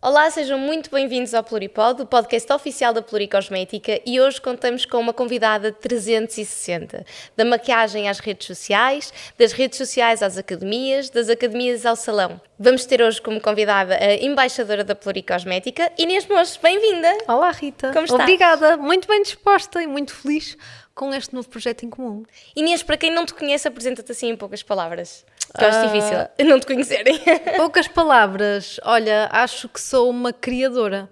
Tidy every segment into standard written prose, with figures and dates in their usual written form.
Olá, sejam muito bem-vindos ao Pluripod, o podcast oficial da Pluricosmética, e hoje contamos com uma convidada 360, da maquiagem às redes sociais, das redes sociais às academias, das academias ao salão. Vamos ter hoje como convidada a embaixadora da Pluricosmética, Inês Mocho, bem-vinda! Olá Rita, Como está? Obrigada, muito bem disposta e muito feliz com este novo projeto em comum. Inês, para quem não te conhece, apresenta-te assim em poucas palavras. Que eu acho difícil não te conhecerem. Poucas palavras, olha, acho que sou uma criadora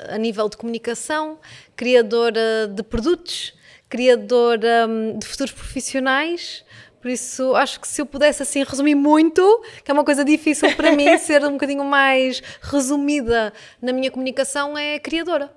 a nível de comunicação, criadora de produtos, criadora de futuros profissionais. Por isso, acho que se eu pudesse assim resumir muito, que é uma coisa difícil para mim, ser um bocadinho mais resumida na minha comunicação, é criadora.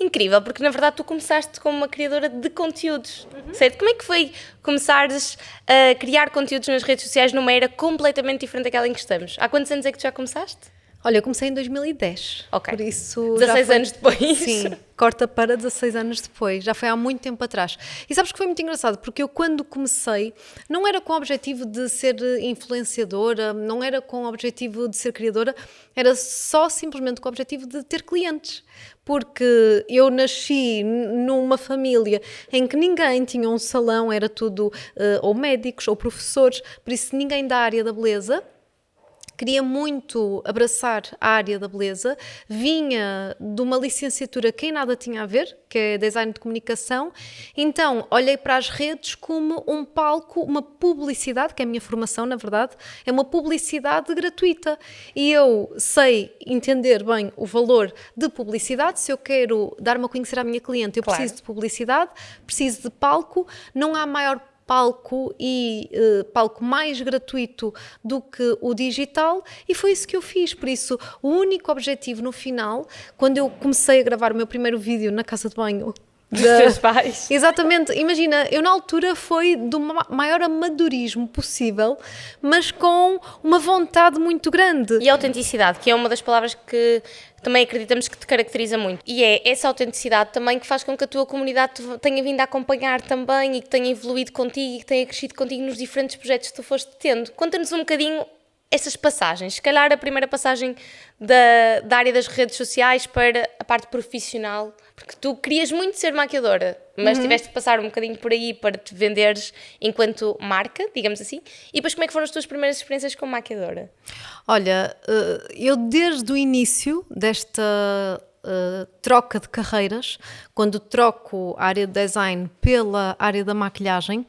Incrível, porque na verdade tu começaste como uma criadora de conteúdos, certo? Como é que foi começares a criar conteúdos nas redes sociais numa era completamente diferente daquela em que estamos? Há quantos anos é que tu já começaste? Olha, eu comecei em 2010, Ok. por isso... 16 anos depois. Sim, corta para 16 anos depois, já foi há muito tempo atrás. E sabes que foi muito engraçado, porque eu quando comecei, não era com o objetivo de ser influenciadora, não era com o objetivo de ser criadora, era só simplesmente com o objetivo de ter clientes. Porque eu nasci numa família em que ninguém tinha um salão, era tudo ou médicos ou professores, por isso ninguém da área da beleza. Queria muito abraçar a área da beleza, vinha de uma licenciatura que em nada tinha a ver, que é design de comunicação, então olhei para as redes como um palco, uma publicidade, que é a minha formação na verdade, é uma publicidade gratuita e eu sei entender bem o valor de publicidade, se eu quero dar-me a conhecer à minha cliente, eu preciso de publicidade, preciso de palco, não há maior palco e palco mais gratuito do que o digital e foi isso que eu fiz, por isso o único objetivo no final, quando eu comecei a gravar o meu primeiro vídeo na casa de banho dos teus pais. Exatamente, imagina, eu na altura foi do maior amadorismo possível, mas com uma vontade muito grande. E a autenticidade, que é uma das palavras que também acreditamos que te caracteriza muito. E é essa autenticidade também que faz com que a tua comunidade te tenha vindo a acompanhar também e que tenha evoluído contigo e que tenha crescido contigo nos diferentes projetos que tu foste tendo. Conta-nos um bocadinho essas passagens, se calhar a primeira passagem da área das redes sociais para a parte profissional, porque tu querias muito ser maquiadora, mas tiveste que passar um bocadinho por aí para te venderes enquanto marca, digamos assim, e depois como é que foram as tuas primeiras experiências como maquiadora? Olha, eu desde o início desta troca de carreiras, quando troco a área de design pela área da maquilhagem,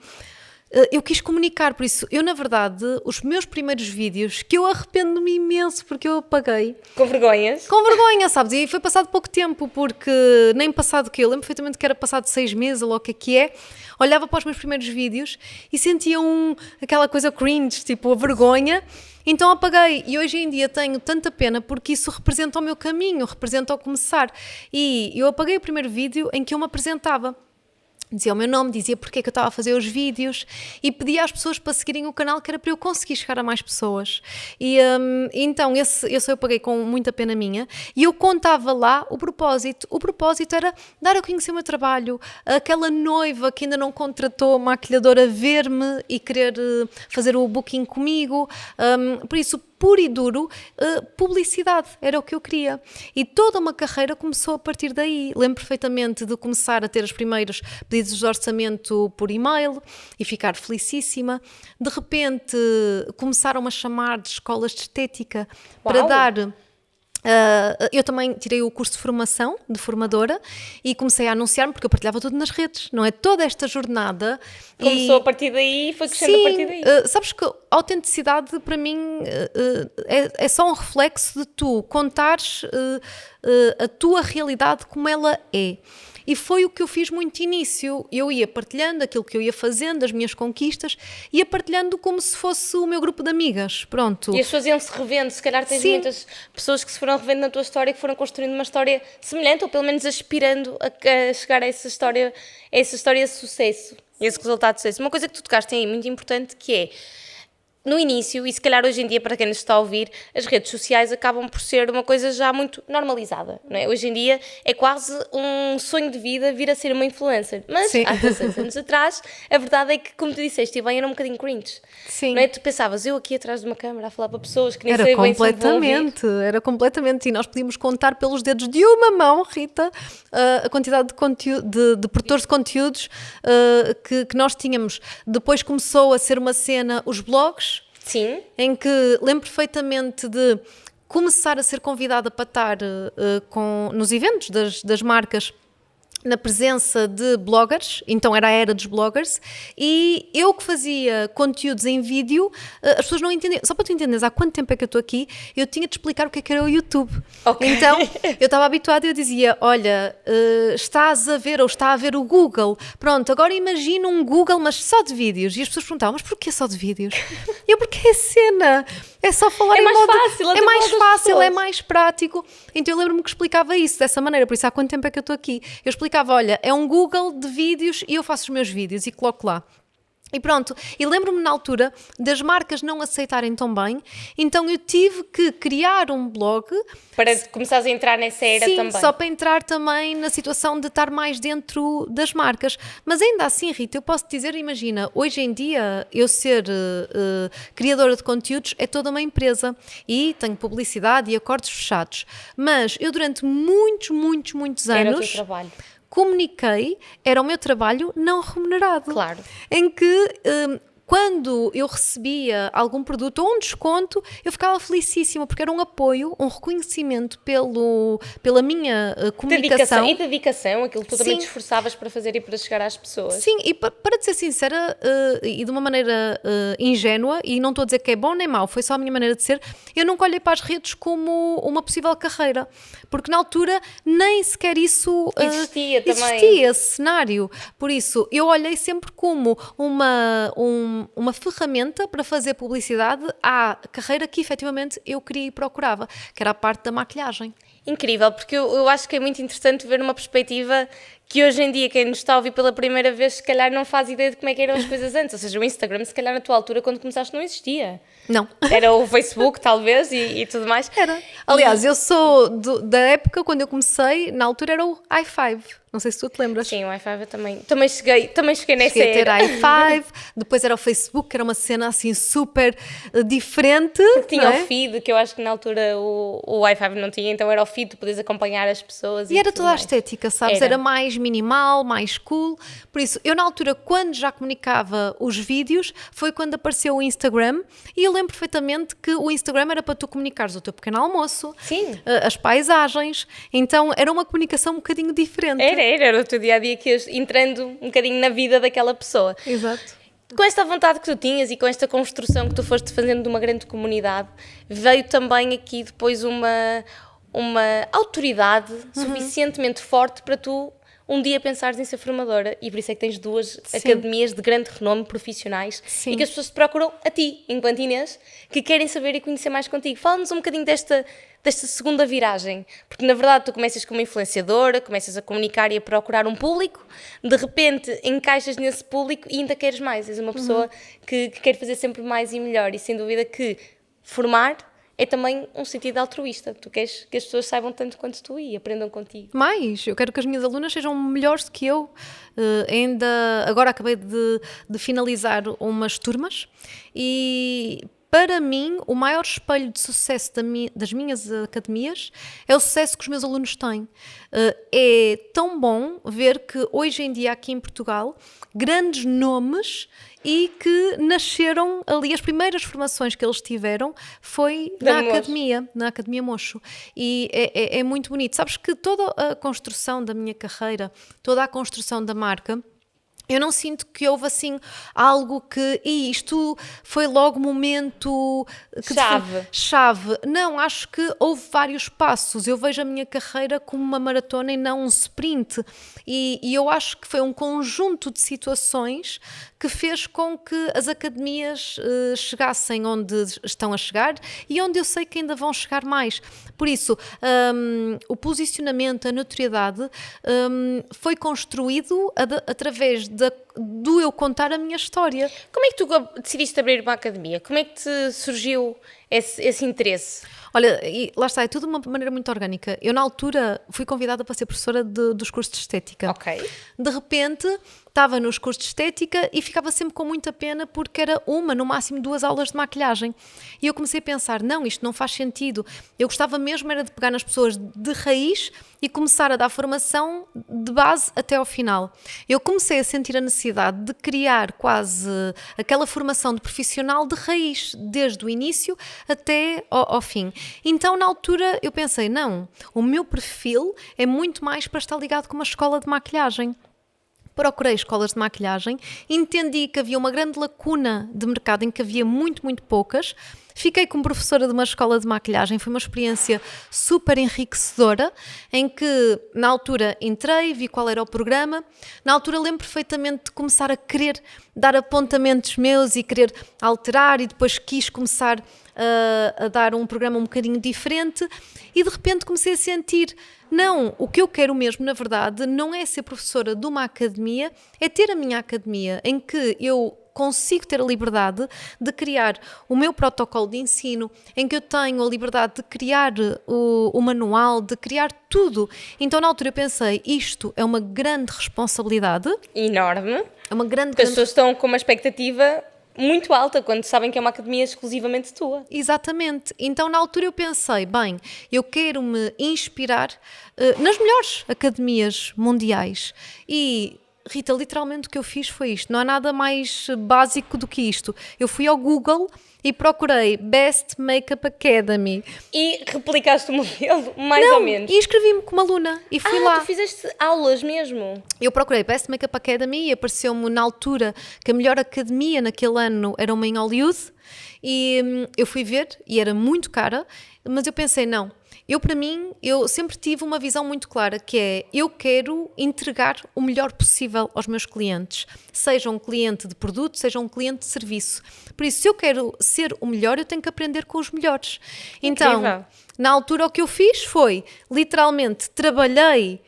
eu quis comunicar, por isso, eu na verdade, os meus primeiros vídeos, que eu arrependo-me imenso porque eu apaguei. Com vergonhas? Com vergonha, sabes? E foi passado pouco tempo, porque nem passado que eu lembro perfeitamente que era passado 6 meses, ou o que é, olhava para os meus primeiros vídeos e sentia aquela coisa cringe, tipo a vergonha, então apaguei. E hoje em dia tenho tanta pena porque isso representa o meu caminho, representa o começar. E eu apaguei o primeiro vídeo em que eu me apresentava. Dizia o meu nome, dizia porque é que eu estava a fazer os vídeos e pedia às pessoas para seguirem o canal, que era para eu conseguir chegar a mais pessoas. E então esse eu paguei com muita pena minha e eu contava lá o propósito. O propósito era dar a conhecer o meu trabalho, aquela noiva que ainda não contratou a maquilhadora ver-me e querer fazer o booking comigo. Por isso, puro e duro, publicidade, era o que eu queria. E toda uma carreira começou a partir daí. Lembro perfeitamente de começar a ter os primeiros pedidos de orçamento por e-mail e ficar felicíssima. De repente, começaram a chamar de escolas de estética para dar... eu também tirei o curso de formação, de formadora, e comecei a anunciar-me porque eu partilhava tudo nas redes, não é? Toda esta jornada. Começou a partir daí e foi crescendo a partir daí. Sabes que a autenticidade para mim é só um reflexo de tu contares a tua realidade como ela é. E foi o que eu fiz muito início. Eu ia partilhando aquilo que eu ia fazendo, as minhas conquistas, ia partilhando como se fosse o meu grupo de amigas. Pronto. E as pessoas iam-se revendo. Se calhar tens muitas pessoas que se foram revendo na tua história, que foram construindo uma história semelhante, ou pelo menos aspirando a chegar a essa história de sucesso, esse resultado de sucesso. Uma coisa que tu tocaste aí muito importante, que é no início, e se calhar hoje em dia, para quem nos está a ouvir, as redes sociais acabam por ser uma coisa já muito normalizada, não é? Hoje em dia é quase um sonho de vida vir a ser uma influencer. Mas Sim. há 16 anos atrás, a verdade é que, como tu disseste, e bem, era um bocadinho cringe. Sim. Não é? Tu pensavas, eu aqui atrás de uma câmara a falar para pessoas que nem sei bem se me vão ouvir. Era completamente. E nós podíamos contar pelos dedos de uma mão, Rita, a quantidade de conteúdo, de produtores de conteúdos que nós tínhamos. Depois começou a ser uma cena os blogs. Sim. Em que lembro perfeitamente de começar a ser convidada para estar nos eventos das marcas na presença de bloggers, então era a era dos bloggers, e eu que fazia conteúdos em vídeo, as pessoas não entendiam. Só para tu entenderes, há quanto tempo é que eu estou aqui, eu tinha de explicar o que era o YouTube. Okay. Então, eu estava habituada e eu dizia, olha, estás a ver ou está a ver o Google, pronto, agora imagina um Google, mas só de vídeos. E as pessoas perguntavam, mas porquê só de vídeos? E eu, porque é cena, é só falar é em mais modo... fácil, é mais fácil, é mais prático. Então eu lembro-me que explicava isso dessa maneira, por isso há quanto tempo é que eu estou aqui? Eu explicava, olha, é um Google de vídeos e eu faço os meus vídeos e coloco lá. E pronto, e lembro-me na altura das marcas não aceitarem tão bem, então eu tive que criar um blog para começares a entrar nessa era sim, também. só para entrar também na situação de estar mais dentro das marcas. Mas ainda assim, Rita, eu posso dizer, imagina, hoje em dia eu ser criadora de conteúdos é toda uma empresa e tenho publicidade e acordos fechados. Mas eu durante muitos anos... Era o teu trabalho. Comuniquei, era o meu trabalho não remunerado. Claro. Em que quando eu recebia algum produto ou um desconto, eu ficava felicíssima, porque era um apoio, um reconhecimento pela minha comunicação. E dedicação, aquilo que tu também Sim. te esforçavas para fazer e para chegar às pessoas. Sim, e para te ser sincera, e de uma maneira ingênua, e não estou a dizer que é bom nem mau, foi só a minha maneira de ser, eu nunca olhei para as redes como uma possível carreira, porque na altura nem sequer isso existia também. Existia esse cenário. Por isso, eu olhei sempre como uma ferramenta para fazer publicidade à carreira que efetivamente eu queria e procurava, que era a parte da maquilhagem. Incrível, porque eu acho que é muito interessante ver uma perspectiva que hoje em dia quem nos está a ouvir pela primeira vez se calhar não faz ideia de como é que eram as coisas antes, ou seja, o Instagram se calhar na tua altura quando começaste não existia. Não. Era o Facebook talvez e tudo mais. Era. Aliás, eu sou da época quando eu comecei, na altura era o i5. Não sei se tu te lembras. Sim, o i5 eu também cheguei nessa Cheguei a ter era. i5, depois era o Facebook, que era uma cena assim super diferente. Tinha não o é? feed, que eu acho que na altura o i5 não tinha, então era o feed, tu podes acompanhar as pessoas. E era tudo toda a mais. estética, sabes? Era mais minimal, mais cool. Por isso, eu na altura, quando já comunicava os vídeos, foi quando apareceu o Instagram. E eu lembro perfeitamente que o Instagram era para tu comunicares o teu pequeno almoço, Sim. As paisagens. Então, era uma comunicação um bocadinho diferente. Era o teu dia-a-dia que ias entrando um bocadinho na vida daquela pessoa. Exato. Com esta vontade que tu tinhas e com esta construção que tu foste fazendo de uma grande comunidade, veio também aqui depois uma autoridade suficientemente forte para tu um dia pensares em ser formadora, e por isso é que tens duas academias de grande renome profissionais. Sim. E que as pessoas te procuram a ti, enquanto Inês, que querem saber e conhecer mais contigo. Fala-nos um bocadinho desta segunda viragem, porque na verdade tu começas como influenciadora, começas a comunicar e a procurar um público, de repente encaixas nesse público e ainda queres mais, és uma pessoa que quer fazer sempre mais e melhor, e sem dúvida que formar é também um sentido altruísta. Tu queres que as pessoas saibam tanto quanto tu e aprendam contigo. Mais, eu quero que as minhas alunas sejam melhores do que eu. Agora acabei de finalizar umas turmas e para mim o maior espelho de sucesso das minhas academias é o sucesso que os meus alunos têm. É tão bom ver que hoje em dia aqui em Portugal grandes nomes e que nasceram ali, as primeiras formações que eles tiveram foi na Academia Mocho. E é muito bonito. Sabes que toda a construção da minha carreira, toda a construção da marca, eu não sinto que houve assim algo que isto foi logo momento chave. Não, acho que houve vários passos. Eu vejo a minha carreira como uma maratona e não um sprint. E eu acho que foi um conjunto de situações que fez com que as academias chegassem onde estão a chegar e onde eu sei que ainda vão chegar mais. Por isso, o posicionamento, a notoriedade foi construído através do eu contar a minha história. Como é que tu decidiste abrir uma academia? Como é que te surgiu esse interesse? Olha, e lá está, é tudo de uma maneira muito orgânica. Eu, na altura, fui convidada para ser professora dos cursos de estética. Ok. De repente, estava nos cursos de estética e ficava sempre com muita pena porque era no máximo 2 aulas de maquilhagem. E eu comecei a pensar, não, isto não faz sentido. Eu gostava mesmo era de pegar nas pessoas de raiz e começar a dar formação de base até ao final. Eu comecei a sentir a necessidade de criar quase aquela formação de profissional de raiz, desde o início até ao fim. Então, na altura, eu pensei, não, o meu perfil é muito mais para estar ligado com uma escola de maquilhagem. Procurei escolas de maquilhagem, entendi que havia uma grande lacuna de mercado em que havia muito poucas. Fiquei como professora de uma escola de maquilhagem, foi uma experiência super enriquecedora, em que na altura entrei, vi qual era o programa, na altura lembro perfeitamente de começar a querer dar apontamentos meus e querer alterar e depois quis começar a dar um programa um bocadinho diferente e de repente comecei a sentir, não, o que eu quero mesmo na verdade não é ser professora de uma academia, é ter a minha academia em que eu consigo ter a liberdade de criar o meu protocolo de ensino, em que eu tenho a liberdade de criar o manual, de criar tudo. Então, na altura, eu pensei, isto é uma grande responsabilidade. Enorme. É uma grande... Porque as pessoas estão com uma expectativa muito alta quando sabem que é uma academia exclusivamente tua. Exatamente. Então, na altura, eu pensei, bem, eu quero me inspirar nas melhores academias mundiais e... Rita, literalmente o que eu fiz foi isto, não há nada mais básico do que isto. Eu fui ao Google e procurei Best Makeup Academy. E replicaste o modelo, mais ou menos? E inscrevi-me como aluna e fui lá. Tu fizeste aulas mesmo? Eu procurei Best Makeup Academy e apareceu-me na altura que a melhor academia naquele ano era uma em Hollywood e eu fui ver e era muito cara, mas eu pensei, não. Para mim, eu sempre tive uma visão muito clara, que é, eu quero entregar o melhor possível aos meus clientes, seja um cliente de produto, seja um cliente de serviço. Por isso, se eu quero ser o melhor, eu tenho que aprender com os melhores. Então, na altura, o que eu fiz foi, literalmente, trabalhei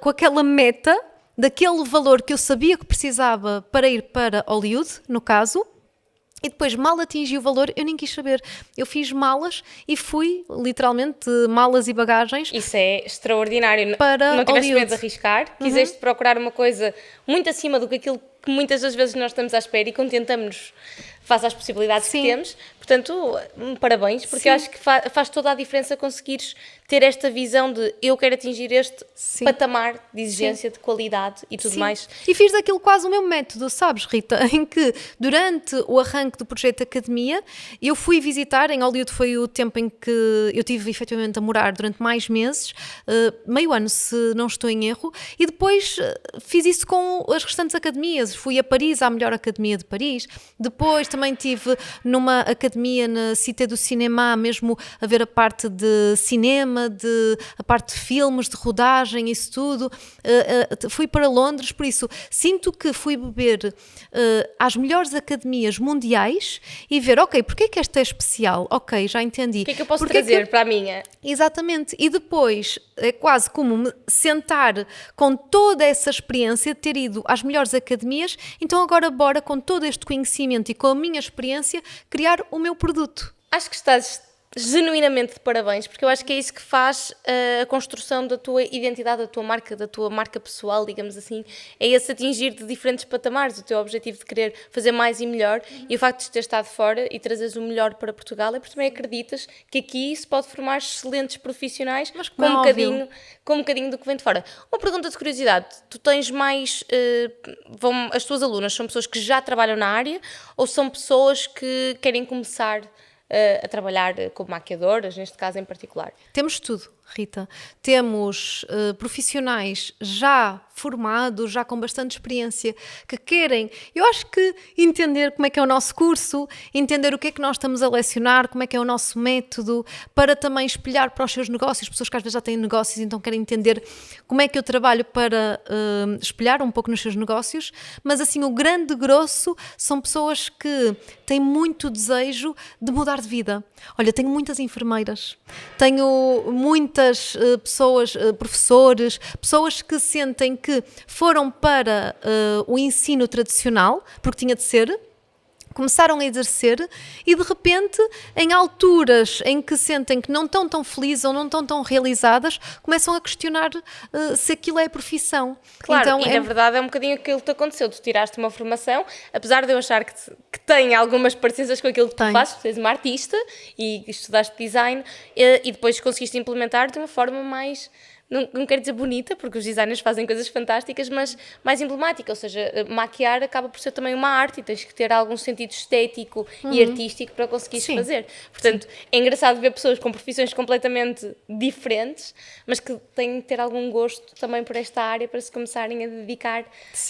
com aquela meta, daquele valor que eu sabia que precisava para ir para Hollywood, no caso, e depois, mal atingi o valor, eu nem quis saber. Eu fiz malas e fui, literalmente, malas e bagagens. Isso é extraordinário. Para não tiveste Hollywood. medo de arriscar, quiseste procurar uma coisa muito acima do que aquilo que muitas das vezes nós estamos à espera e contentamos-nos face às possibilidades que temos. Portanto, parabéns, porque eu acho que faz toda a diferença conseguires ter esta visão de eu quero atingir este patamar de exigência, de qualidade e tudo mais. E fiz daquilo quase o meu método, sabes, Rita? Em que, durante o arranque do projeto Academia, eu fui visitar, em Hollywood foi o tempo em que eu tive efetivamente a morar durante mais meses, meio ano, se não estou em erro, e depois fiz isso com as restantes academias. Fui a Paris, à melhor academia de Paris, depois também estive numa academia na Cité do Cinema, mesmo a ver a parte de cinema, a parte de filmes, de rodagem, isso tudo. Fui para Londres, por isso sinto que fui beber às melhores academias mundiais e ver, ok, porque é que esta é especial? Ok, já entendi. O que é que eu posso trazer para a minha? Exatamente. E depois é quase como me sentar com toda essa experiência de ter ido às melhores academias, então agora bora com todo este conhecimento e com a minha experiência criar o meu produto. Acho que estás genuinamente de parabéns, porque eu acho que é isso que faz a construção da tua identidade, da tua marca pessoal, digamos assim, é esse atingir de diferentes patamares, o teu objetivo de querer fazer mais e melhor, e o facto de teres estado fora e trazeres o melhor para Portugal é porque também acreditas que aqui se pode formar excelentes profissionais com um bocadinho do que vem de fora. Uma pergunta de curiosidade, tu tens mais, as tuas alunas são pessoas que já trabalham na área ou são pessoas que querem começar a trabalhar como maquiadoras, neste caso em particular? Temos tudo. Rita. Temos profissionais já formados, já com bastante experiência, que querem, eu acho que entender como é que é o nosso curso, entender o que é que nós estamos a lecionar, como é que é o nosso método, para também espelhar para os seus negócios, pessoas que às vezes já têm negócios, então querem entender como é que eu trabalho para espelhar um pouco nos seus negócios, mas assim, o grande grosso são pessoas que têm muito desejo de mudar de vida. Olha, tenho muitas enfermeiras, tenho muitas pessoas, professores, pessoas que sentem que foram para o ensino tradicional, porque tinha de ser, começaram a exercer e de repente, em alturas em que sentem que não estão tão felizes ou não estão tão realizadas, começam a questionar se aquilo é profissão. Claro, então, e na verdade é um bocadinho aquilo que te aconteceu. Tu tiraste uma formação, apesar de eu achar que tem algumas parecenças com aquilo que tu fazes, tu és uma artista e estudaste design e depois conseguiste implementar de uma forma mais... Não quero dizer bonita, porque os designers fazem coisas fantásticas, mas mais emblemática, ou seja, maquiar acaba por ser também uma arte e tens que ter algum sentido estético e artístico para conseguires fazer. Portanto, é engraçado ver pessoas com profissões completamente diferentes, mas que têm de ter algum gosto também por esta área para se começarem a dedicar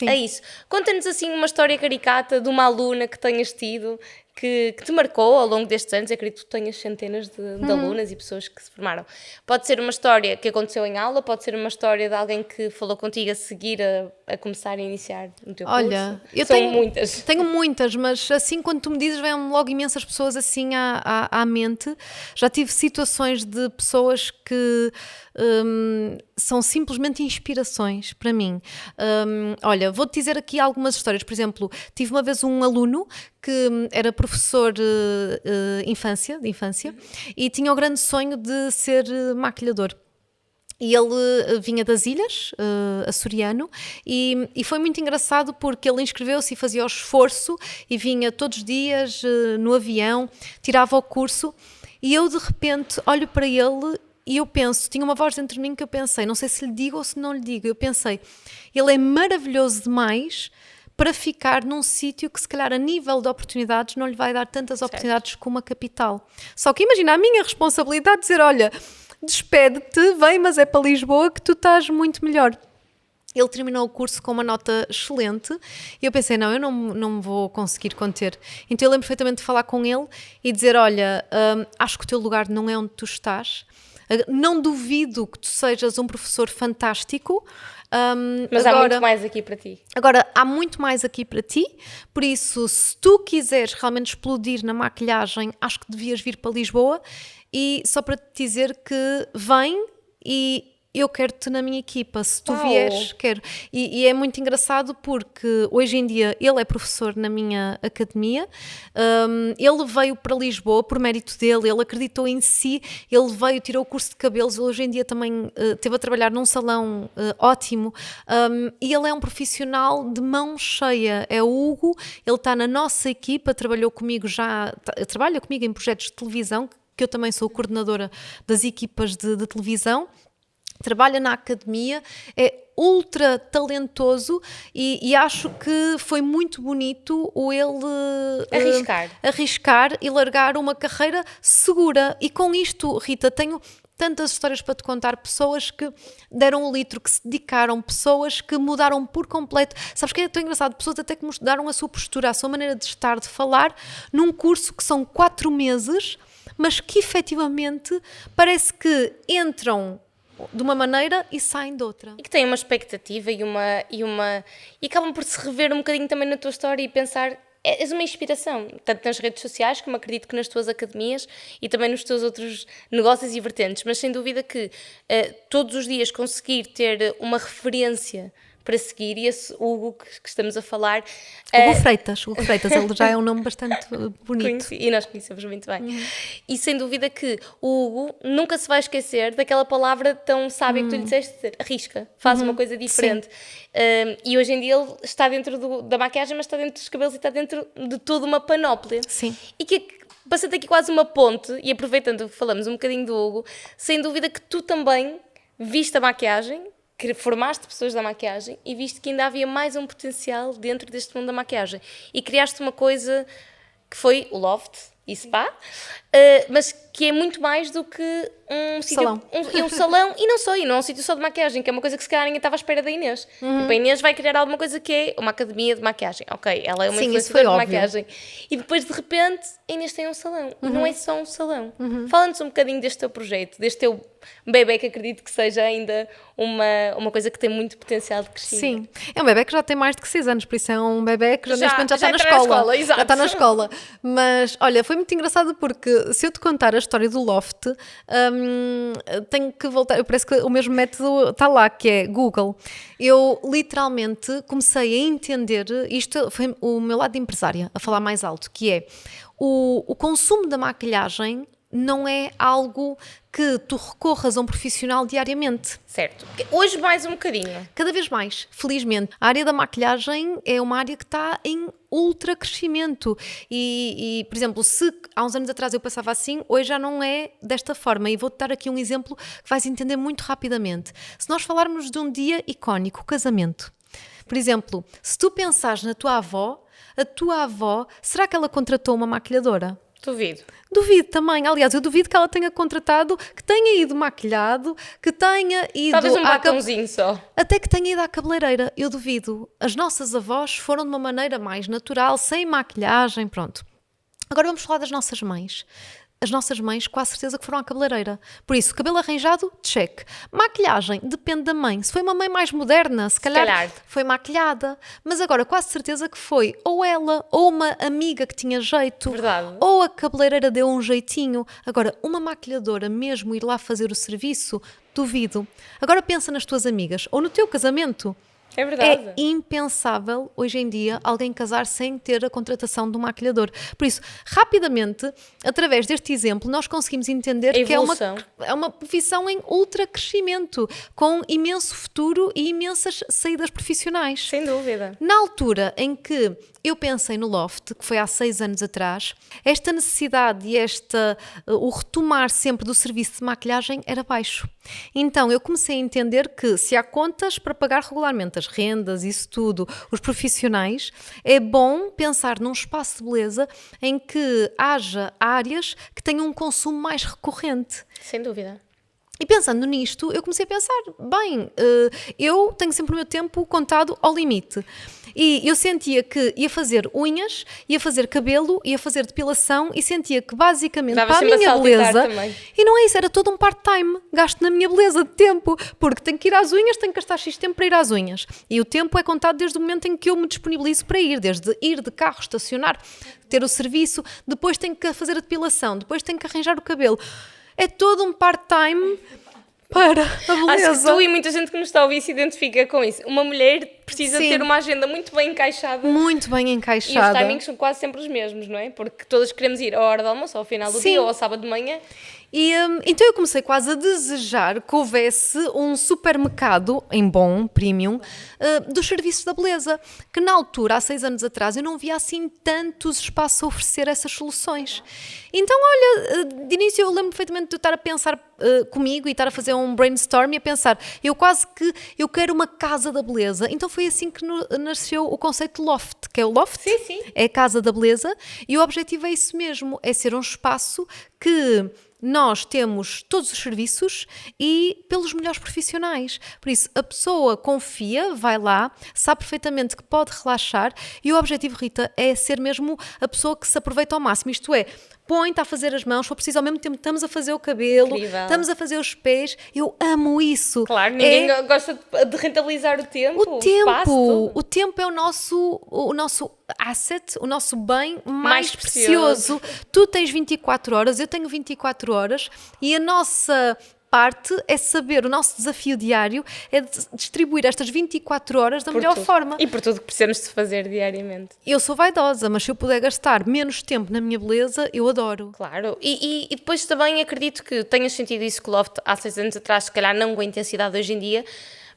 a isso. Conta-nos assim uma história caricata de uma aluna que tenhas tido, que te marcou ao longo destes anos. Eu acredito que tu tenhas centenas de alunas e pessoas que se formaram. Pode ser uma história que aconteceu em aula, pode ser uma história de alguém que falou contigo a seguir a começar a iniciar no teu Olha, curso. eu São tenho muitas. Tenho muitas, mas assim quando tu me dizes vêm logo imensas pessoas assim à mente. Já tive situações de pessoas que são simplesmente inspirações para mim. Olha, vou-te dizer aqui algumas histórias. Por exemplo, tive uma vez um aluno que era professor de infância, e tinha o grande sonho de ser maquilhador. E ele vinha das ilhas, açoriano, e foi muito engraçado porque ele inscreveu-se e fazia o esforço e vinha todos os dias no avião, tirava o curso, e eu de repente olho para ele e eu penso, tinha uma voz dentro de mim que eu pensei, não sei se lhe digo ou se não lhe digo, eu pensei, ele é maravilhoso demais para ficar num sítio que se calhar a nível de oportunidades não lhe vai dar tantas oportunidades como a capital. Só que imagina a minha responsabilidade de dizer, olha, despede-te, vem, mas é para Lisboa que tu estás muito melhor. Ele terminou o curso com uma nota excelente e eu pensei, não, eu não me vou conseguir conter. Então eu lembro perfeitamente de falar com ele e dizer, olha, acho que o teu lugar não é onde tu estás, não duvido que tu sejas um professor fantástico, mas agora, há muito mais aqui para ti. Agora, há muito mais aqui para ti, por isso, se tu quiseres realmente explodir na maquilhagem, acho que devias vir para Lisboa. E só para te dizer que vem e eu quero-te na minha equipa, se tu vieres, quero. E é muito engraçado porque hoje em dia ele é professor na minha academia, ele veio para Lisboa por mérito dele, ele acreditou em si, ele veio, tirou o curso de cabelos, hoje em dia também esteve a trabalhar num salão ótimo, e ele é um profissional de mão cheia, é o Hugo, ele está na nossa equipa, trabalha comigo em projetos de televisão, que eu também sou coordenadora das equipas de televisão, trabalha na academia, é ultra talentoso e acho que foi muito bonito ele arriscar e largar uma carreira segura. E com isto, Rita, tenho tantas histórias para te contar, pessoas que deram o litro, que se dedicaram, pessoas que mudaram por completo. Sabes que é tão engraçado? Pessoas até que mudaram a sua postura, a sua maneira de estar, de falar, num curso que são 4 meses, mas que efetivamente parece que entram de uma maneira e saem de outra. E que têm uma expectativa e acabam por se rever um bocadinho também na tua história e pensar, és uma inspiração, tanto nas redes sociais como acredito que nas tuas academias e também nos teus outros negócios e vertentes, mas sem dúvida que todos os dias conseguir ter uma referência para seguir, e esse Hugo que estamos a falar... Hugo Freitas, ele já é um nome bastante bonito. E nós conhecemos muito bem. E sem dúvida que o Hugo nunca se vai esquecer daquela palavra tão sábia que tu lhe disseste, dizer, arrisca, faz uma coisa diferente. E hoje em dia ele está dentro da maquiagem, mas está dentro dos cabelos e está dentro de toda uma panóplia. Sim. E que passando aqui quase uma ponte, e aproveitando que falamos um bocadinho do Hugo, sem dúvida que tu também viste a maquiagem, que formaste pessoas da maquiagem e viste que ainda havia mais um potencial dentro deste mundo da maquiagem e criaste uma coisa que foi o Loft, e spa, mas que é muito mais do que um sítio, Salão. Um salão, e não só, e não é um sítio só de maquiagem, que é uma coisa que se calhar ninguém estava à espera da Inês. Tipo, a Inês vai criar alguma coisa que é uma academia de maquiagem. Ok, ela é uma Sim, isso foi influenciadora de óbvio. maquiagem. E depois, de repente, a Inês tem um salão. E não é só um salão. Fala-nos um bocadinho deste teu projeto, deste teu bebê, que acredito que seja ainda uma coisa que tem muito potencial de crescimento. Sim, é um bebé que já tem mais de 6 anos, por isso é um bebé que neste momento já está na entra na escola. escola, exato. Já está na escola. Mas, olha, foi muito engraçado porque se eu te contar a história do Loft, tenho que voltar, parece que o mesmo método está lá, que é Google. Eu literalmente comecei a entender, isto foi o meu lado de empresária, a falar mais alto, que é o consumo da maquilhagem não é algo que tu recorras a um profissional diariamente. Certo. Hoje mais um bocadinho. Cada vez mais, felizmente. A área da maquilhagem é uma área que está em ultra crescimento e, por exemplo, se há uns anos atrás eu pensava assim, hoje já não é desta forma, e vou-te dar aqui um exemplo que vais entender muito rapidamente. Se nós falarmos de um dia icónico, o casamento. Por exemplo, se tu pensares na tua avó, a tua avó, será que ela contratou uma maquilhadora? Duvido. Duvido também. Aliás, eu duvido que ela tenha contratado, que tenha ido maquilhado, que tenha ido... Talvez um batonzinho só. Até que tenha ido à cabeleireira. Eu duvido. As nossas avós foram de uma maneira mais natural, sem maquilhagem, pronto. Agora vamos falar das nossas mães. As nossas mães, quase certeza que foram à cabeleireira. Por isso, cabelo arranjado, check. Maquilhagem, depende da mãe. Se foi uma mãe mais moderna, se calhar foi maquilhada. Mas agora, quase certeza que foi ou ela, ou uma amiga que tinha jeito. Verdade. Ou a cabeleireira deu um jeitinho. Agora, uma maquilhadora mesmo ir lá fazer o serviço, duvido. Agora pensa nas tuas amigas, ou no teu casamento. É verdade. É impensável, hoje em dia, alguém casar sem ter a contratação de um maquilhador. Por isso, rapidamente, através deste exemplo, nós conseguimos entender que é uma profissão em ultra crescimento, com imenso futuro e imensas saídas profissionais. Sem dúvida. Na altura em que eu pensei no Loft, que foi há 6 anos atrás, esta necessidade e o retomar sempre do serviço de maquilhagem era baixo. Então eu comecei a entender que se há contas para pagar regularmente, as rendas, isso tudo, os profissionais, é bom pensar num espaço de beleza em que haja áreas que tenham um consumo mais recorrente. Sem dúvida. E pensando nisto, eu comecei a pensar, bem, eu tenho sempre o meu tempo contado ao limite. E eu sentia que ia fazer unhas, ia fazer cabelo, ia fazer depilação e sentia que basicamente para a minha beleza... Também. E não é isso, era todo um part-time, gasto na minha beleza de tempo, porque tenho que ir às unhas, tenho que gastar X tempo para ir às unhas. E o tempo é contado desde o momento em que eu me disponibilizo para ir, desde ir de carro, estacionar, ter o serviço, depois tenho que fazer a depilação, depois tenho que arranjar o cabelo. É todo um part-time para a beleza. Acho que tu e muita gente que nos está a ouvir se identifica com isso. Uma mulher precisa ter uma agenda muito bem encaixada. Muito bem E encaixada. os timings são quase sempre os mesmos, não é? Porque todas queremos ir à hora do almoço, ao final do dia, ou ao sábado de manhã. E então eu comecei quase a desejar que houvesse um supermercado, em bom, premium, dos serviços da beleza, que na altura, há 6 anos atrás, eu não via assim tantos espaços a oferecer essas soluções. Então, olha, de início eu lembro perfeitamente de eu estar a pensar comigo e estar a fazer um brainstorm e a pensar, eu quero uma casa da beleza. Então foi assim que nasceu o conceito de Loft, que é o Loft, Sim. é a casa da beleza, e o objetivo é isso mesmo, é ser um espaço que nós temos todos os serviços e pelos melhores profissionais. Por isso, a pessoa confia, vai lá, sabe perfeitamente que pode relaxar e o objetivo, Rita, é ser mesmo a pessoa que se aproveita ao máximo. Isto é, está a fazer as mãos, for preciso ao mesmo tempo estamos a fazer o cabelo, Incrível. Estamos a fazer os pés. Eu amo isso. Claro, ninguém gosta de rentabilizar o tempo. O tempo é o nosso asset, o nosso bem mais precioso. Tu tens 24 horas, eu tenho 24 horas e a nossa parte é saber, o nosso desafio diário é distribuir estas 24 horas da melhor forma. E por tudo que precisamos de fazer diariamente. Eu sou vaidosa, mas se eu puder gastar menos tempo na minha beleza, eu adoro. Claro, e depois também acredito que tenhas sentido isso que o Loft há 6 anos atrás, se calhar não com a intensidade de hoje em dia,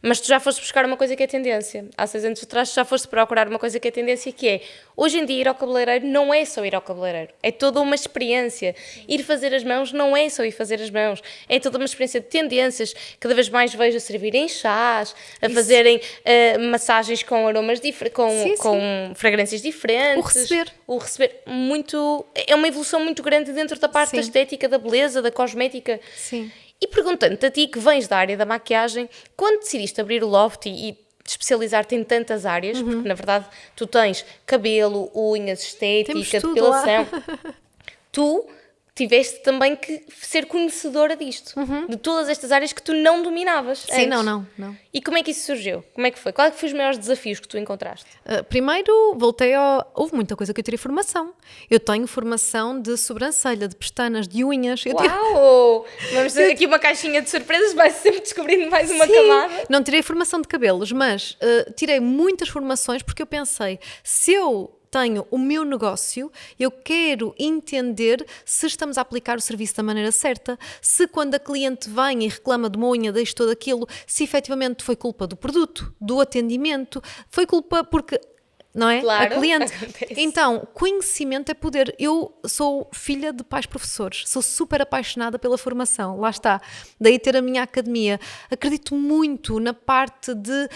mas tu já foste buscar uma coisa que é tendência. Há 6 anos atrás tu já foste procurar uma coisa que é tendência, que é, hoje em dia ir ao cabeleireiro não é só ir ao cabeleireiro, é toda uma experiência. Ir fazer as mãos não é só ir fazer as mãos, é toda uma experiência de tendências. Cada vez mais vejo a servirem chás, a fazerem massagens com aromas com fragrâncias diferentes. O receber muito... É uma evolução muito grande dentro da parte da estética, da beleza, da cosmética. Sim. E perguntando-te a ti, que vens da área da maquiagem, quando decidiste abrir o Loft e especializar-te em tantas áreas, porque na verdade tu tens cabelo, unhas, estética, depilação, tu tiveste também que ser conhecedora disto, de todas estas áreas que tu não dominavas Sim, antes. não. E como é que isso surgiu? Como é que foi? Qual é que foi os maiores desafios que tu encontraste? Primeiro, houve muita coisa que eu tirei formação. Eu tenho formação de sobrancelha, de pestanas, de unhas. Uau! Vamos ter aqui uma caixinha de surpresas, vai sempre descobrindo mais uma camada. Não tirei formação de cabelos, mas tirei muitas formações porque eu pensei, se eu tenho o meu negócio, eu quero entender se estamos a aplicar o serviço da maneira certa, se quando a cliente vem e reclama de uma unha, deixo todo aquilo, se efetivamente foi culpa do produto, do atendimento, foi culpa porque... Não é? Claro, a cliente. acontece. Então, conhecimento é poder. Eu sou filha de pais professores, sou super apaixonada pela formação, lá está. Daí ter a minha academia. Acredito muito na parte de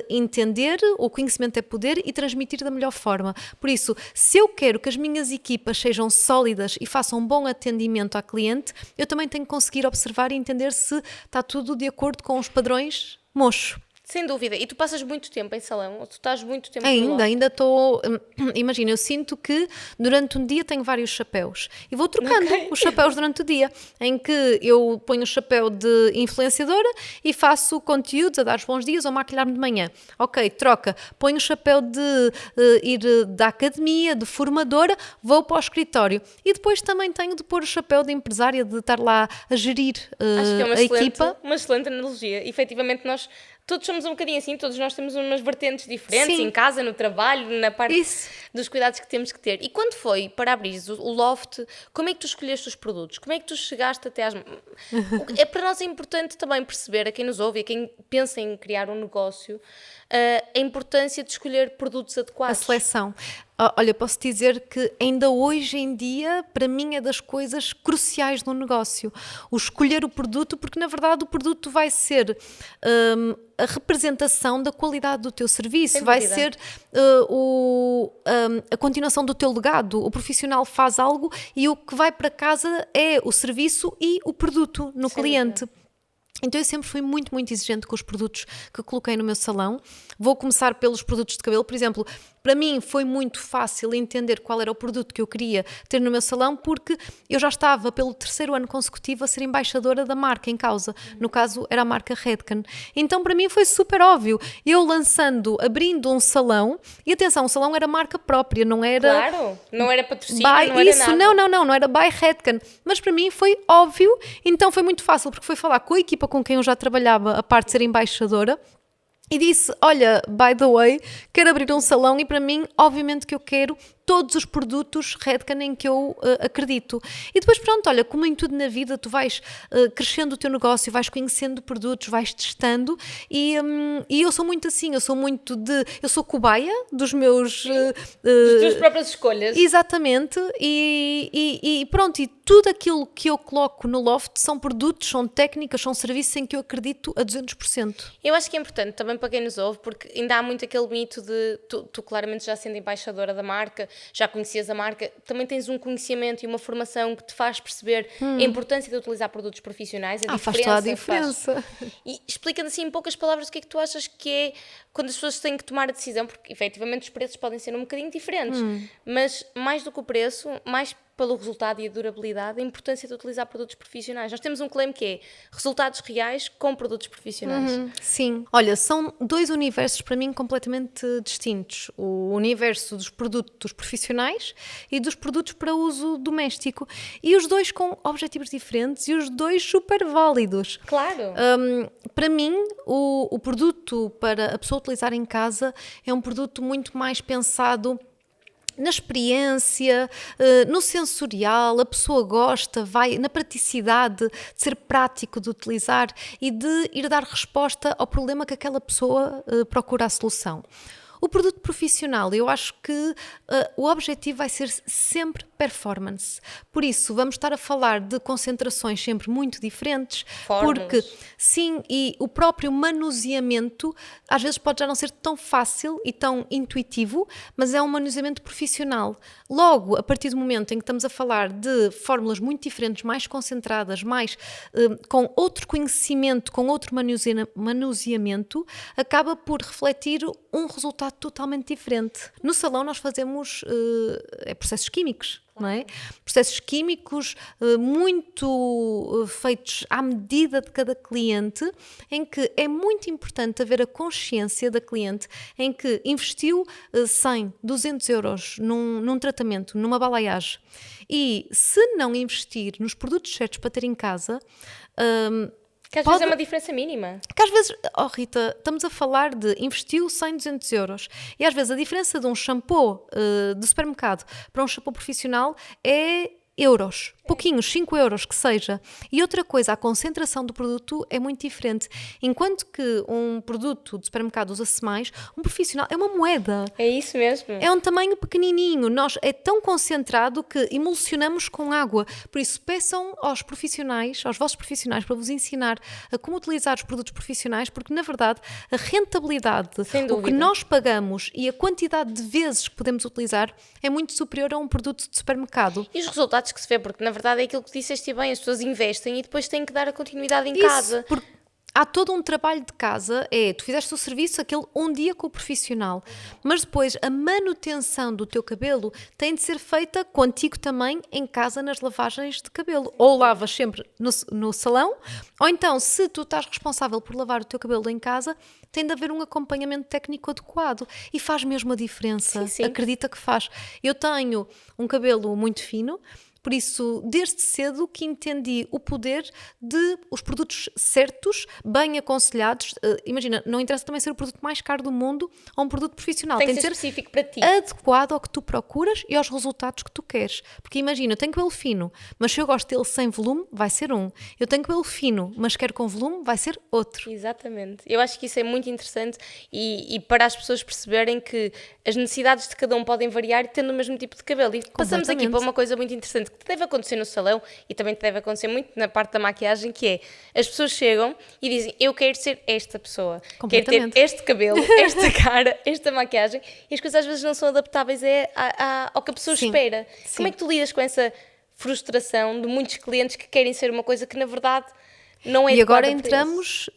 entender, o conhecimento é poder e transmitir da melhor forma. Por isso, se eu quero que as minhas equipas sejam sólidas e façam um bom atendimento à cliente, eu também tenho que conseguir observar e entender se está tudo de acordo com os padrões mocho. Sem dúvida. E tu passas muito tempo em salão? Ou tu estás muito tempo no Loft? Ainda estou... Imagina, eu sinto que durante um dia tenho vários chapéus. E vou trocando os chapéus durante o dia. Em que eu ponho o chapéu de influenciadora e faço conteúdos a dar os bons dias ou maquilhar-me de manhã. Ok, troca. Ponho o chapéu de ir da academia, de formadora, vou para o escritório. E depois também tenho de pôr o chapéu de empresária, de estar lá a gerir Acho que é a equipa. uma excelente analogia. Efetivamente, nós todos somos um bocadinho assim, todos nós temos umas vertentes diferentes, em casa, no trabalho, na parte dos cuidados que temos que ter. E quando foi para abrir o Loft, como é que tu escolheste os produtos? Como é que tu chegaste até às... Para nós é importante também perceber, a quem nos ouve, a quem pensa em criar um negócio, a importância de escolher produtos adequados. A seleção. Olha, posso dizer que ainda hoje em dia, para mim, é das coisas cruciais no negócio. O escolher o produto, porque na verdade o produto vai ser a representação da qualidade do teu serviço, vai ser a continuação do teu legado. O profissional faz algo e o que vai para casa é o serviço e o produto no cliente. Então eu sempre fui muito, muito exigente com os produtos que coloquei no meu salão. Vou começar pelos produtos de cabelo, por exemplo. Para mim foi muito fácil entender qual era o produto que eu queria ter no meu salão, porque eu já estava pelo 3º ano consecutivo a ser embaixadora da marca em causa. No caso era a marca Redken. Então para mim foi super óbvio. Eu abrindo um salão, e atenção, o salão era marca própria, não era... Claro, não era patrocínio, não era nada. Não era by Redken. Mas para mim foi óbvio, então foi muito fácil, porque foi falar com a equipa com quem eu já trabalhava, a parte de ser embaixadora, e disse, olha, by the way, quero abrir um salão e para mim, obviamente que eu quero todos os produtos Redken em que eu acredito. E depois, pronto, olha, como em tudo na vida, tu vais crescendo o teu negócio, vais conhecendo produtos, vais testando e eu sou muito assim, eu sou cobaia dos meus... das tuas próprias escolhas. Exatamente, e pronto, e tudo aquilo que eu coloco no Loft são produtos, são técnicas, são serviços em que eu acredito a 200%. Eu acho que é importante também para quem nos ouve, porque ainda há muito aquele mito de tu claramente já sendo embaixadora da marca, já conhecias a marca, também tens um conhecimento e uma formação que te faz perceber a importância de utilizar produtos profissionais, faz toda a diferença. E explica-me assim em poucas palavras o que é que tu achas que é quando as pessoas têm que tomar a decisão, porque efetivamente os preços podem ser um bocadinho diferentes, mas mais do que o preço, mais pelo resultado e a durabilidade, a importância de utilizar produtos profissionais. Nós temos um claim que é resultados reais com produtos profissionais. Sim. Olha, são 2 universos para mim completamente distintos. O universo dos produtos profissionais e dos produtos para uso doméstico. E os 2 com objetivos diferentes e os 2 super válidos. Claro. Para mim, o produto para a pessoa utilizar em casa é um produto muito mais pensado na experiência, no sensorial, a pessoa gosta, vai na praticidade de ser prático de utilizar e de ir dar resposta ao problema que aquela pessoa procura a solução. O produto profissional, eu acho que o objetivo vai ser sempre performance. Por isso, vamos estar a falar de concentrações sempre muito diferentes, Fórmulas. porque sim, e o próprio manuseamento às vezes pode já não ser tão fácil e tão intuitivo, mas é um manuseamento profissional. Logo, a partir do momento em que estamos a falar de fórmulas muito diferentes, mais concentradas, mais com outro conhecimento, com outro manuseamento, acaba por refletir um resultado totalmente diferente. No salão nós fazemos processos químicos, não é? Processos químicos muito feitos à medida de cada cliente, em que é muito importante haver a consciência da cliente em que investiu 100, 200 euros num tratamento, numa balaiagem, e se não investir nos produtos certos para ter em casa, que às vezes é uma diferença mínima. que às vezes, Rita, estamos a falar de investiu 100, 200 euros e às vezes a diferença de um shampoo de supermercado para um shampoo profissional é euros, pouquinhos, 5 euros que seja. E outra coisa, a concentração do produto é muito diferente. Enquanto que um produto de supermercado usa-se mais, um profissional é uma moeda. É isso mesmo. É um tamanho pequenininho, é tão concentrado que emulsionamos com água. Por isso, peçam aos profissionais, aos vossos profissionais, para vos ensinar a como utilizar os produtos profissionais, porque, na verdade, a rentabilidade, o que nós pagamos e a quantidade de vezes que podemos utilizar é muito superior a um produto de supermercado. E os resultados que se vê, porque, na verdade, é aquilo que disseste bem, as pessoas investem e depois têm que dar a continuidade em casa. Porque há todo um trabalho de casa, tu fizeste o serviço aquele um dia com o profissional, mas depois a manutenção do teu cabelo tem de ser feita contigo também em casa nas lavagens de cabelo. Ou lavas sempre no salão, ou então se tu estás responsável por lavar o teu cabelo em casa, tem de haver um acompanhamento técnico adequado e faz mesmo a diferença, sim. Acredita que faz. Eu tenho um cabelo muito fino, por isso, desde cedo que entendi o poder de os produtos certos, bem aconselhados. Imagina, não interessa também ser o produto mais caro do mundo ou um produto profissional. Tem que ser específico para ti. Adequado ao que tu procuras e aos resultados que tu queres. Porque imagina, eu tenho cabelo fino, mas se eu gosto dele sem volume, vai ser um. Eu tenho cabelo fino, mas quero com volume, vai ser outro. Exatamente. Eu acho que isso é muito interessante e para as pessoas perceberem que as necessidades de cada um podem variar tendo o mesmo tipo de cabelo. E passamos aqui para uma coisa muito interessante que deve acontecer no salão e também deve acontecer muito na parte da maquiagem, que é, as pessoas chegam e dizem, eu quero ser esta pessoa, quero ter este cabelo, esta cara, esta maquiagem, e as coisas às vezes não são adaptáveis ao que a pessoa espera. Sim. Como é que tu lidas com essa frustração de muitos clientes que querem ser uma coisa que na verdade não é. E agora entramos,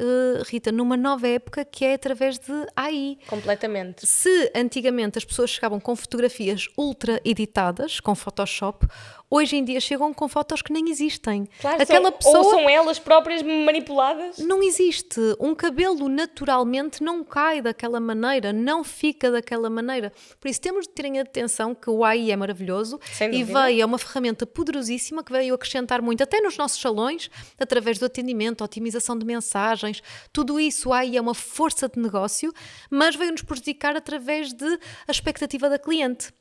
Rita, numa nova época que é através de AI. Completamente. Se antigamente as pessoas chegavam com fotografias ultra editadas, com Photoshop, hoje em dia chegam com fotos que nem existem. Claro, ou são elas próprias manipuladas. Não existe. Um cabelo naturalmente não cai daquela maneira, não fica daquela maneira. Por isso temos de terem atenção que o AI é maravilhoso e é uma ferramenta poderosíssima que veio acrescentar muito, até nos nossos salões, através do atendimento, otimização de mensagens, tudo isso, o AI é uma força de negócio, mas veio-nos prejudicar através da expectativa da cliente.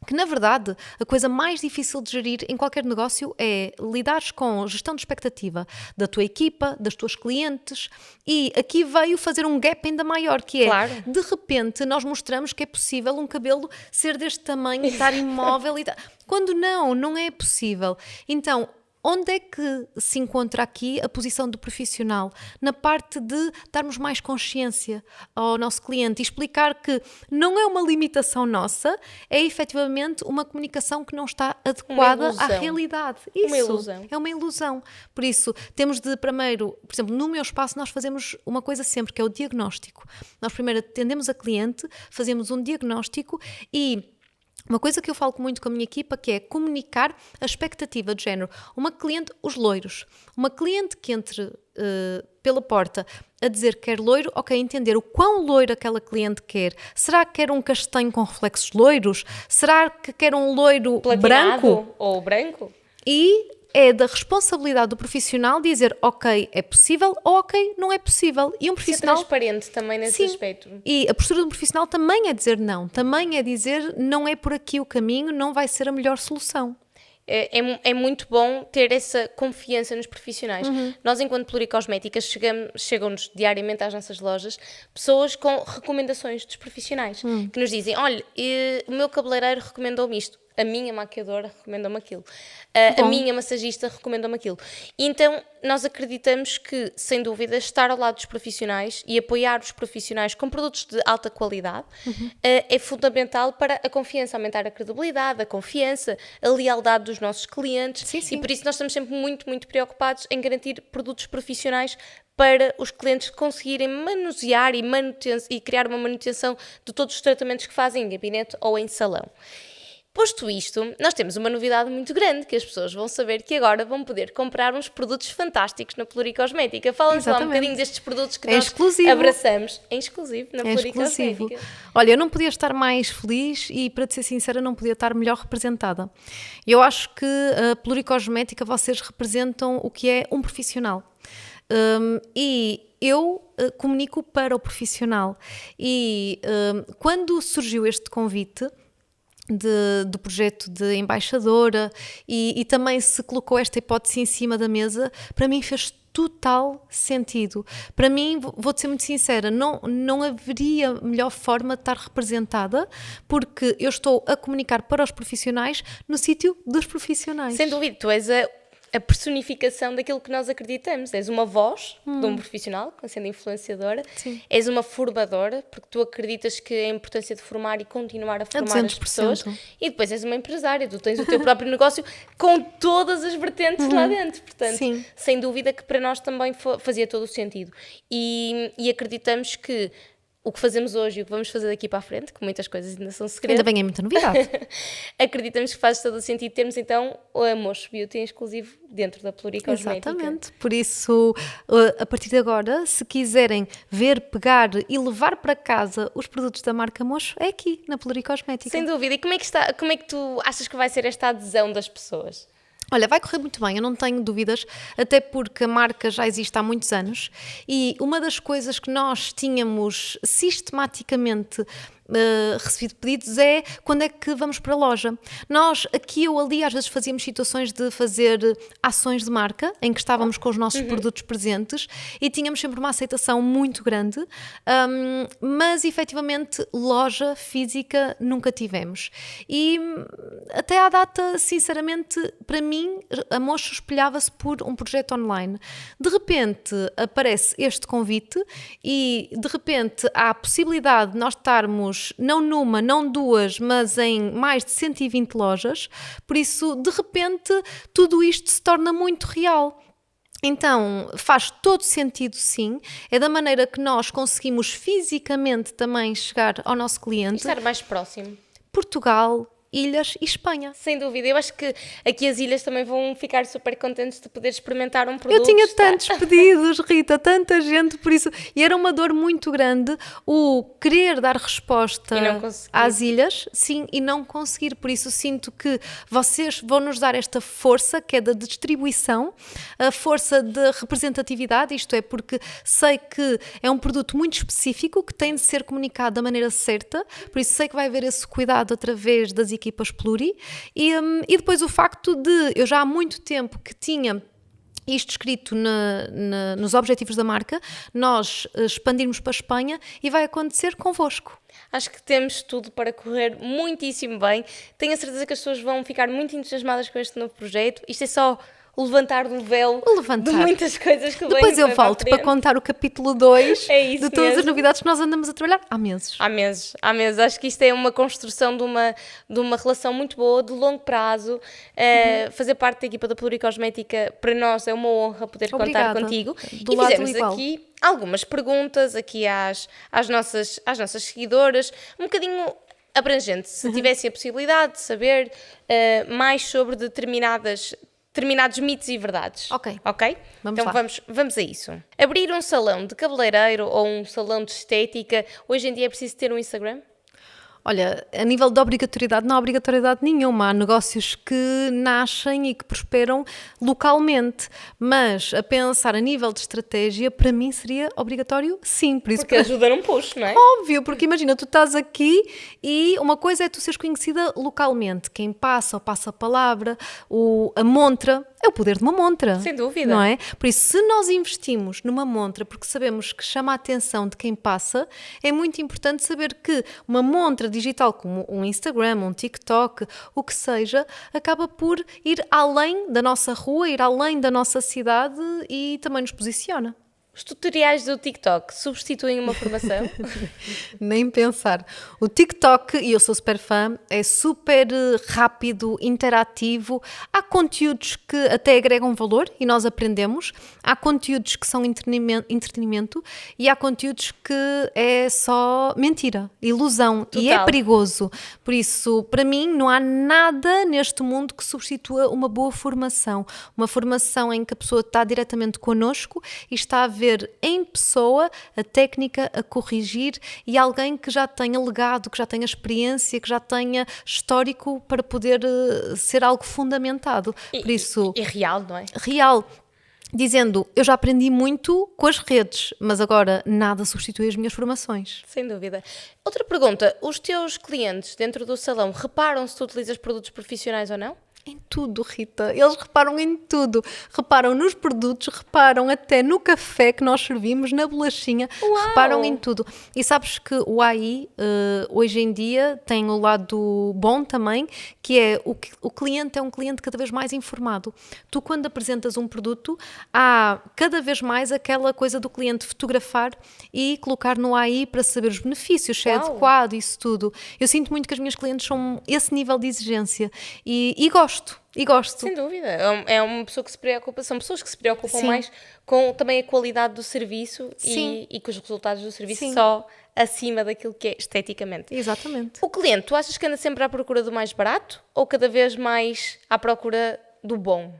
Que, na verdade, a coisa mais difícil de gerir em qualquer negócio é lidares com gestão de expectativa da tua equipa, das tuas clientes, e aqui veio fazer um gap ainda maior, que é, de repente, nós mostramos que é possível um cabelo ser deste tamanho, estar imóvel, quando não é possível. Então, onde é que se encontra aqui a posição do profissional? Na parte de darmos mais consciência ao nosso cliente e explicar que não é uma limitação nossa, é efetivamente uma comunicação que não está adequada à realidade. Isso uma ilusão. É uma ilusão. Por isso, temos de primeiro, por exemplo, no meu espaço nós fazemos uma coisa sempre, que é o diagnóstico. Nós primeiro atendemos a cliente, fazemos um diagnóstico e uma coisa que eu falo muito com a minha equipa, que é comunicar a expectativa de género. Uma cliente, os loiros. Uma cliente que entre pela porta a dizer que quer loiro, ok, entender o quão loiro aquela cliente quer. Será que quer um castanho com reflexos loiros? Será que quer um loiro platinado branco? Ou branco? E é da responsabilidade do profissional dizer ok, é possível ou ok, não é possível. E um Ser profissional... transparente também nesse Sim. aspecto. E a postura de um profissional também é dizer não. Também é dizer não é por aqui o caminho, não vai ser a melhor solução. É muito bom ter essa confiança nos profissionais. Nós, enquanto Pluricosméticas, chegam-nos diariamente às nossas lojas pessoas com recomendações dos profissionais que nos dizem: olha, o meu cabeleireiro recomendou-me isto, a minha maquiadora recomendou-me aquilo, a minha massagista recomendou-me aquilo. E então nós acreditamos que, sem dúvida, estar ao lado dos profissionais e apoiar os profissionais com produtos de alta qualidade é fundamental para a confiança, aumentar a credibilidade, a confiança, a lealdade dos nossos clientes. Sim, sim. E por isso nós estamos sempre muito, muito preocupados em garantir produtos profissionais para os clientes conseguirem manusear e criar uma manutenção de todos os tratamentos que fazem em gabinete ou em salão. Posto isto, nós temos uma novidade muito grande, que as pessoas vão saber que agora vão poder comprar uns produtos fantásticos na Pluricosmética. Fala-nos lá um bocadinho destes produtos que nós abraçamos. Em exclusivo na Pluricosmética. Olha, eu não podia estar mais feliz e, para te ser sincera, não podia estar melhor representada. Eu acho que a Pluricosmética, vocês representam o que é um profissional. E eu comunico para o profissional. E quando surgiu este convite do projeto de embaixadora e também se colocou esta hipótese em cima da mesa, para mim fez total sentido. Para mim, vou-te ser muito sincera, não haveria melhor forma de estar representada, porque eu estou a comunicar para os profissionais no sítio dos profissionais. Sem dúvida, tu és a personificação daquilo que nós acreditamos. És uma voz de um profissional, sendo influenciadora. Sim. És uma formadora, porque tu acreditas que a importância de formar e continuar a formar as pessoas. E depois és uma empresária, tu tens o teu próprio negócio com todas as vertentes lá dentro. Portanto, Sim. sem dúvida que para nós também fazia todo o sentido. E acreditamos que o que fazemos hoje e o que vamos fazer daqui para a frente, que muitas coisas ainda são segredo. Ainda bem, é muita novidade. Acreditamos que faz todo o sentido termos então o Amocho Beauty em exclusivo dentro da Pluricosmética. Exatamente. Por isso, a partir de agora, se quiserem ver, pegar e levar para casa os produtos da marca Amocho, é aqui, na Pluricosmética. Sem dúvida. E como é que tu achas que vai ser esta adesão das pessoas? Olha, vai correr muito bem, eu não tenho dúvidas, até porque a marca já existe há muitos anos e uma das coisas que nós tínhamos sistematicamente recebido pedidos é quando é que vamos para a loja. Nós aqui ou ali às vezes fazíamos situações de fazer ações de marca em que estávamos com os nossos produtos presentes e tínhamos sempre uma aceitação muito grande, mas efetivamente loja física nunca tivemos. E até à data, sinceramente, para mim, a Amocho espelhava-se por um projeto online. De repente aparece este convite e de repente há a possibilidade de nós estarmos não numa, não duas, mas em mais de 120 lojas, por isso, de repente, tudo isto se torna muito real. Então, faz todo sentido, sim, é da maneira que nós conseguimos fisicamente também chegar ao nosso cliente. Estar mais próximo. Portugal, ilhas e Espanha. Sem dúvida, eu acho que aqui as ilhas também vão ficar super contentes de poder experimentar um produto. Eu tinha tantos pedidos, Rita, tanta gente, por isso, e era uma dor muito grande o querer dar resposta às ilhas, sim, e não conseguir, por isso sinto que vocês vão nos dar esta força, que é da distribuição, a força de representatividade, isto é, porque sei que é um produto muito específico, que tem de ser comunicado da maneira certa, por isso sei que vai haver esse cuidado através das equipas Pluri, e depois o facto de eu já há muito tempo que tinha isto escrito nos objetivos da marca, nós expandirmos para a Espanha e vai acontecer convosco. Acho que temos tudo para correr muitíssimo bem. Tenho a certeza que as pessoas vão ficar muito entusiasmadas com este novo projeto. Isto é só o levantar do véu de muitas coisas que vêm. Depois eu volto para contar o capítulo 2 de todas mesmo. As novidades que nós andamos a trabalhar há meses. Há meses. Acho que isto é uma construção de uma relação muito boa, de longo prazo. Fazer parte da equipa da Pluricosmética, para nós é uma honra poder contar contigo. E fizemos aqui algumas perguntas aqui às nossas seguidoras, um bocadinho abrangente, se tivessem a possibilidade de saber mais sobre determinados mitos e verdades. Ok? Então vamos a isso. Abrir um salão de cabeleireiro ou um salão de estética, hoje em dia é preciso ter um Instagram? Olha, a nível de obrigatoriedade, não há obrigatoriedade nenhuma. Há negócios que nascem e que prosperam localmente, mas a pensar a nível de estratégia, para mim seria obrigatório sim. Por isso, Porque ajuda num push, não é? óbvio, porque imagina, tu estás aqui e uma coisa é tu seres conhecida localmente. Quem passa ou passa a palavra, a montra, é o poder de uma montra. Sem dúvida. Não é? Por isso, se nós investimos numa montra porque sabemos que chama a atenção de quem passa, é muito importante saber que uma montra digital como um Instagram, um TikTok, o que seja, acaba por ir além da nossa rua, ir além da nossa cidade e também nos posiciona. Os tutoriais do TikTok substituem uma formação? Nem pensar. O TikTok, e eu sou super fã, é super rápido, interativo. Há conteúdos que até agregam valor e nós aprendemos. Há conteúdos que são entretenimento e há conteúdos que é só mentira, ilusão. Total. E é perigoso. Por isso, para mim, não há nada neste mundo que substitua uma boa formação. Uma formação em que a pessoa está diretamente connosco e está a ver em pessoa a técnica a corrigir e alguém que já tenha legado, que já tenha experiência, que já tenha histórico para poder ser algo fundamentado. Por isso, E real, não é? real. Dizendo, eu já aprendi muito com as redes, mas agora nada substitui as minhas formações. Sem dúvida. Outra pergunta, os teus clientes dentro do salão reparam se tu utilizas produtos profissionais ou não? Em tudo, Rita. Eles reparam em tudo. Reparam nos produtos, reparam até no café que nós servimos, na bolachinha. Uau! Reparam em tudo. E sabes que o AI, hoje em dia, tem o lado bom também, que é o cliente é um cliente cada vez mais informado. Tu, quando apresentas um produto, há cada vez mais aquela coisa do cliente fotografar e colocar no AI para saber os benefícios, se é Uau! adequado, isso tudo. Eu sinto muito que as minhas clientes são esse nível de exigência e gosto. E gosto. Sem dúvida. É uma pessoa que se preocupa, são pessoas que se preocupam Sim. mais com também a qualidade do serviço Sim. e com os resultados do serviço Sim. só acima daquilo que é esteticamente. Exatamente. O cliente, tu achas que anda sempre à procura do mais barato ou cada vez mais à procura do bom?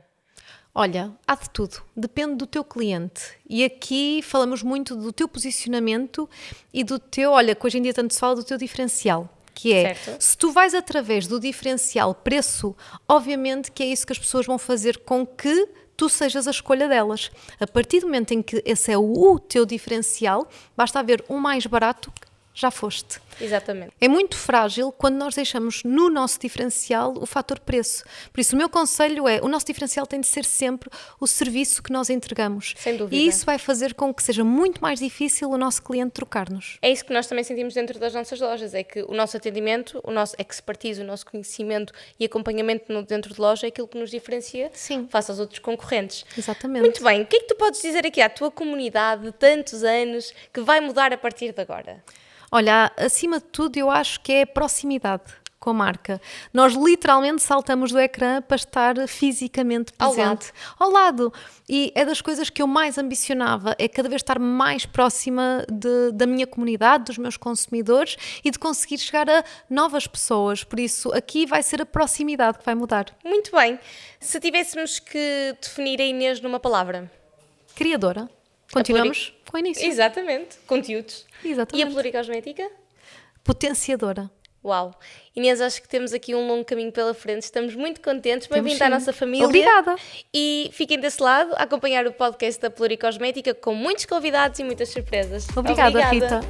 Olha, há de tudo. Depende do teu cliente. E aqui falamos muito do teu posicionamento e do teu, olha, que hoje em dia tanto se fala do teu diferencial. Que é, Certo. se tu vais através do diferencial preço, obviamente que é isso que as pessoas vão fazer com que tu sejas a escolha delas. A partir do momento em que esse é o teu diferencial, basta haver um mais barato, já foste. Exatamente. É muito frágil quando nós deixamos no nosso diferencial o fator preço. Por isso, o meu conselho é, o nosso diferencial tem de ser sempre o serviço que nós entregamos. Sem dúvida. E isso vai fazer com que seja muito mais difícil o nosso cliente trocar-nos. É isso que nós também sentimos dentro das nossas lojas, é que o nosso atendimento, o nosso expertise, o nosso conhecimento e acompanhamento dentro de loja é aquilo que nos diferencia Sim. face aos outros concorrentes. Exatamente. Muito bem, o que é que tu podes dizer aqui à tua comunidade de tantos anos que vai mudar a partir de agora? Olha, acima de tudo, eu acho que é a proximidade com a marca. Nós literalmente saltamos do ecrã para estar fisicamente Ao presente. Ao lado. E é das coisas que eu mais ambicionava, é cada vez estar mais próxima da minha comunidade, dos meus consumidores e de conseguir chegar a novas pessoas. Por isso, aqui vai ser a proximidade que vai mudar. Muito bem. Se tivéssemos que definir a Inês numa palavra. Criadora. Continuamos com o início. Exatamente. Conteúdos. Exatamente. E a pluricosmética? Potenciadora. Uau! Inês, acho que temos aqui um longo caminho pela frente. Estamos muito contentes. Bem-vinda à sim. nossa família. Obrigada. E fiquem desse lado a acompanhar o podcast da Pluricosmética com muitos convidados e muitas surpresas. Obrigada. Rita.